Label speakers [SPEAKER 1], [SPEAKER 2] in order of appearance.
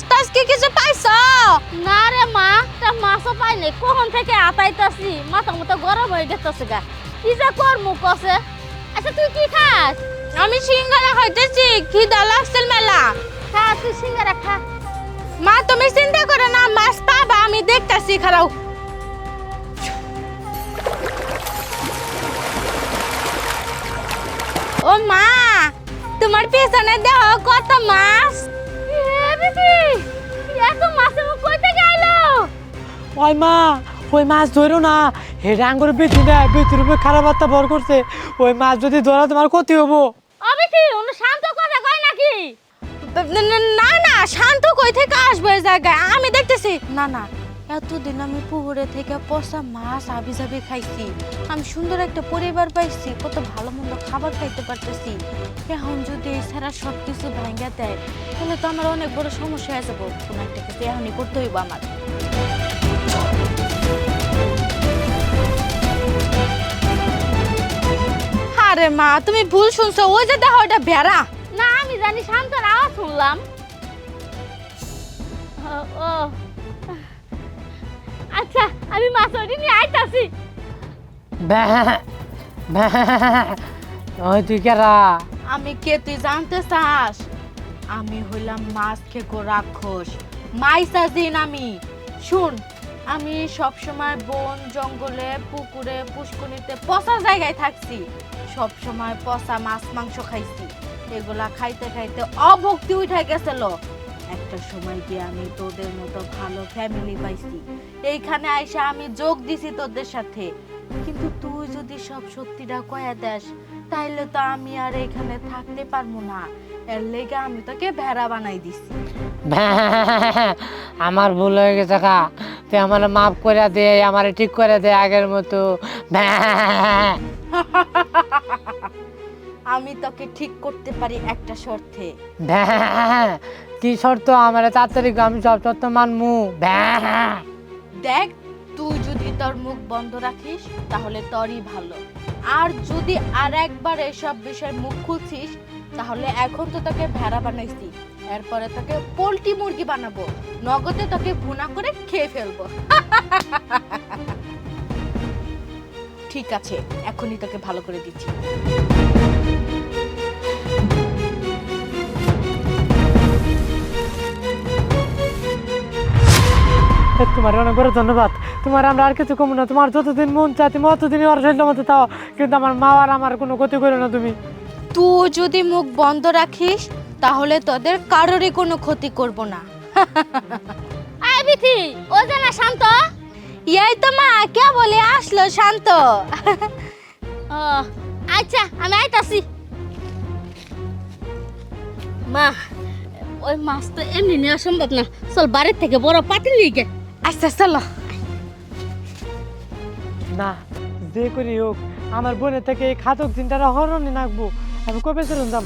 [SPEAKER 1] টাছ কি কিছু পাইছো?
[SPEAKER 2] না রে মা, তা মাছও পাই নাই। কখন থেকে আতাইতাছি, মাথা মতো গরম হয়ে গেছে গা। কি যা করমু কসে। আচ্ছা তুই কি খাস?
[SPEAKER 1] আমি সিঙ্গারা খাইতেছি, খিদা লাগছে মেলা।
[SPEAKER 2] খা, তুই সিঙ্গারা খা।
[SPEAKER 1] মা তুমি চিন্তা করো না, মাছ পাবা, আমি দেখতাছি, খারাও। ও মা, তোমার পেছনে দেখো কত মাছ।
[SPEAKER 2] এত মাছ কই থেকে আইলো?
[SPEAKER 3] ওই মা, ওই মাছ ধরো না, হে রাঙ্গুর বেঁচে দেয়, বেঁচের উপরে খারাপ বার্তা ভর করছে। ওই মাছ যদি ধরা তোমার ক্ষতি হবো।
[SPEAKER 2] অবিতি উনি শান্ত কথা কয় নাকি?
[SPEAKER 1] না না, শান্ত কই থেকে আসবে এই জায়গায়, আমি দেখতেছি। না না, এতদিন আমি পুকুরে থেকে পচা মাছ আবি যাবি খাইছি, আমি সুন্দর একটা পরিবার পাইছি, কত ভালো মন্দ খাবার খাইতে পারতেছি। এখন যদি এই সারা সব কিছু ভাঙ্গা দেয়, তাহলে তো আমার অনেক বড় সমস্যা হয়ে যাবো। কোনো একটা কিছু এখনই করতে হইব আমার। আরে মা, তুমি ভুল শুনছো, ওই যে দেখো ওটা ভেড়া।
[SPEAKER 2] না আমি জানি শান্তর আওয়াজ শুনলাম। ও আচ্ছা, আমি মাছ ওটি নিয়ে আইতাছি।
[SPEAKER 3] ওই তুই কেরা?
[SPEAKER 1] আমি কে তুই জানতে চাস? আমি হইলাম মাছ খেকো রাক্ষস, মাইসাজিন আমি। শুন, আমি সব সময় বন জঙ্গলে পুকুরে পুষ্করিতে পচা জায়গায় থাকছি, সব সময় পচা মাছ মাংস খাইছি। এগুলা খাইতে খাইতে অভক্তি উঠে গেছিল। একটা সময় গিয়ে আমি তোদের মতো ভালো ফ্যামিলি পাইছি, এইখানে আইসা আমি যোগ দিছি তোদের সাথে। কিন্তু তুই যদি সব সত্যিটা কয়া দেস, তাইলে তো আমি আর এখানে থাকতে পারবো না। এর লেগে আমি তোকে ভেড়া বানাই দিছি।
[SPEAKER 3] আমার ভুল হয়ে গেছে কা, তুই আমার মাফ করে দে, আমার ঠিক করে দে আগের মতো।
[SPEAKER 1] আমি তোকে ঠিক করতে পারি একটা শর্তে।
[SPEAKER 3] কি শর্ত? আমার তাড়াতাড়ি আমি সব শর্ত মানমু।
[SPEAKER 1] দেখ, তুই যদি তোর মুখ বন্ধ রাখিস তাহলে তোরই ভালো, আর যদি আর একবার এসব বিষয়ে মুখ খুলছিস তাহলে এখন তো তোকে ভেড়া বানাইছি, এরপরে তোকে পোল্ট্রি মুরগি বানাবো, নগদে তোকে ভুনা করে খেয়ে ফেলবো। ঠিক আছে, এখনই তোকে ভালো করে দিচ্ছি।
[SPEAKER 3] তোমার অনেক বড় ধন্যবাদ। তোমার আমরা আর কিছু কম না, তোমার যতদিন মন চায় তুমি অতদিনই ওর শরীরের মধ্যে তাও, কিন্তু আমার মা আর আমার কোনো ক্ষতি করো না তুমি।
[SPEAKER 1] তুই যদি মুখ বন্ধ রাখিস তাহলে তোদের কারোরই কোনো ক্ষতি করব না।
[SPEAKER 2] আই বিথি, ও জানা শান্ত।
[SPEAKER 1] এই তো মা, কে বলে আসলো শান্ত।
[SPEAKER 2] ও আচ্ছা, আমি আইতাছি। মা, ওই মাছ তো এমনি নেওয়া সম্ভব না, চল বাড়ির থেকে বড় পাতিল নিয়ে গে।
[SPEAKER 1] আচ্ছা চলো।
[SPEAKER 3] না, যে করি হোক আমার বোনের থেকে এই খাতক চিন্তাটা হরণই নাকবো। আমি কবে চলুন যাম।